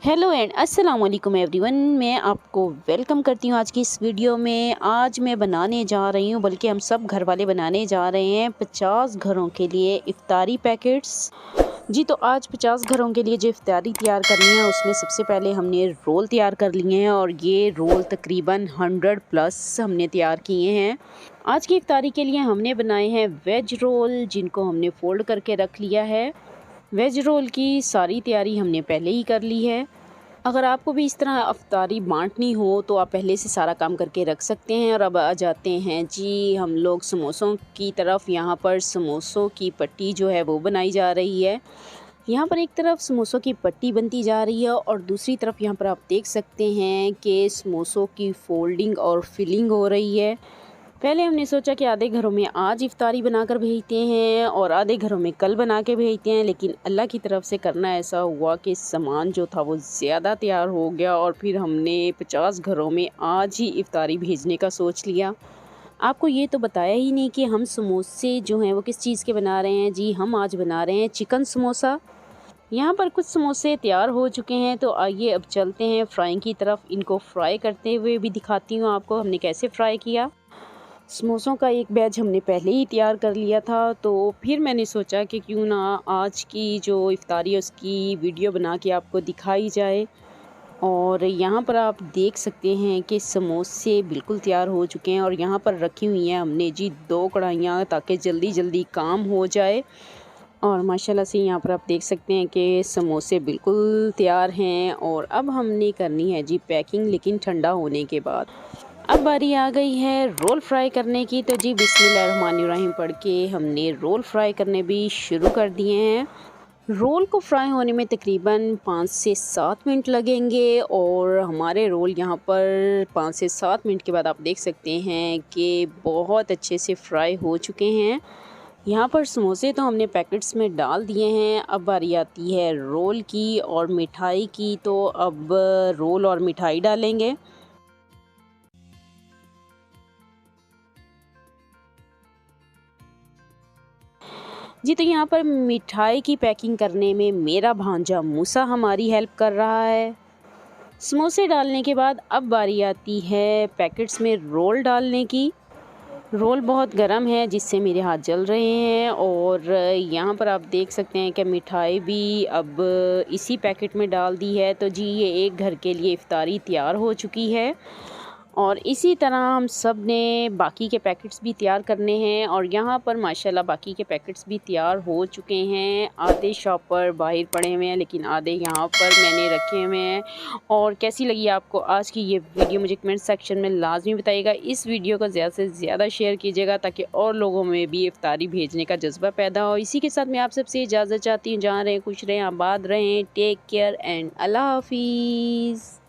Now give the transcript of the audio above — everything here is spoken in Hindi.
हेलो एंड अस्सलाम वालेकुम एवरीवन, मैं आपको वेलकम करती हूँ आज की इस वीडियो में। आज मैं बनाने जा रही हूँ, बल्कि हम सब घर वाले बनाने जा रहे हैं 50 घरों के लिए इफ्तारी पैकेट्स। जी तो आज 50 घरों के लिए जो इफ्तारी तैयार करनी है उसमें सबसे पहले हमने रोल तैयार कर लिए हैं और ये रोल तकरीबन 100 प्लस हमने तैयार किए हैं। आज की इफ्तारी के लिए हमने बनाए हैं वेज रोल, जिनको हमने फ़ोल्ड करके रख लिया है। वेज रोल की सारी तैयारी हमने पहले ही कर ली है। अगर आपको भी इस तरह इफ्तारी बांटनी हो तो आप पहले से सारा काम करके रख सकते हैं। और अब आ जाते हैं जी हम लोग समोसों की तरफ। यहाँ पर समोसों की पट्टी जो है वो बनाई जा रही है। यहाँ पर एक तरफ समोसों की पट्टी बनती जा रही है और दूसरी तरफ यहाँ पर आप देख सकते हैं कि समोसों की फोल्डिंग और फिलिंग हो रही है। पहले हमने सोचा कि आधे घरों में आज इफ्तारी बनाकर भेजते हैं और आधे घरों में कल बना के भेजते हैं, लेकिन अल्लाह की तरफ से करना ऐसा हुआ कि सामान जो था वो ज़्यादा तैयार हो गया और फिर हमने 50 घरों में आज ही इफ्तारी भेजने का सोच लिया। आपको ये तो बताया ही नहीं कि हम समोसे जो हैं वो किस चीज़ के बना रहे हैं। जी हम आज बना रहे हैं चिकन समोसा। यहाँ पर कुछ समोसे तैयार हो चुके हैं, तो आइए अब चलते हैं फ्राइंग की तरफ। इनको फ्राई करते हुए भी दिखाती हूँ आपको हमने कैसे फ्राई किया। समोसों का एक बैच हमने पहले ही तैयार कर लिया था, तो फिर मैंने सोचा कि क्यों ना आज की जो इफ्तारी है उसकी वीडियो बना के आपको दिखाई जाए। और यहाँ पर आप देख सकते हैं कि समोसे बिल्कुल तैयार हो चुके हैं और यहाँ पर रखी हुई हैं हमने जी 2 कढ़ाइयाँ, ताकि जल्दी जल्दी काम हो जाए। और माशाल्लाह से यहाँ पर आप देख सकते हैं कि समोसे बिल्कुल तैयार हैं। और अब हमने करनी है जी पैकिंग, लेकिन ठंडा होने के बाद। अब बारी आ गई है रोल फ्राई करने की, तो जी बिस्मिल्लाहिर्रहमानिर्रहीम पढ़ के हमने रोल फ्राई करने भी शुरू कर दिए हैं। रोल को फ्राई होने में तकरीबन 5 से 7 मिनट लगेंगे और हमारे रोल यहाँ पर 5 से 7 मिनट के बाद आप देख सकते हैं कि बहुत अच्छे से फ्राई हो चुके हैं। यहाँ पर समोसे तो हमने पैकेट्स में डाल दिए हैं। अब बारी आती है रोल की और मिठाई की, तो अब रोल और मिठाई डालेंगे। जी तो यहाँ पर मिठाई की पैकिंग करने में मेरा भांजा मूसा हमारी हेल्प कर रहा है। समोसे डालने के बाद अब बारी आती है पैकेट्स में रोल डालने की। रोल बहुत गर्म है जिससे मेरे हाथ जल रहे हैं। और यहाँ पर आप देख सकते हैं कि मिठाई भी अब इसी पैकेट में डाल दी है। तो जी ये एक घर के लिए इफ्तारी तैयार हो चुकी है। और इसी तरह हम सब ने बाकी के पैकेट्स भी तैयार करने हैं। और यहाँ पर माशाल्लाह बाकी के पैकेट्स भी तैयार हो चुके हैं। आधे शॉप पर बाहर पड़े हुए हैं, लेकिन आधे यहाँ पर मैंने रखे हुए हैं। और कैसी लगी आपको आज की ये वीडियो मुझे कमेंट सेक्शन में लाजमी बताइएगा। इस वीडियो को ज़्यादा से ज़्यादा शेयर कीजिएगा ताकि और लोगों में भी इफ्तारी भेजने का जज्बा पैदा हो। इसी के साथ मैं आप सबसे इजाज़त चाहती हूँ। जहाँ रहें खुश रहें, आबाद रहें। टेक केयर एंड अल्लाह हाफिज़।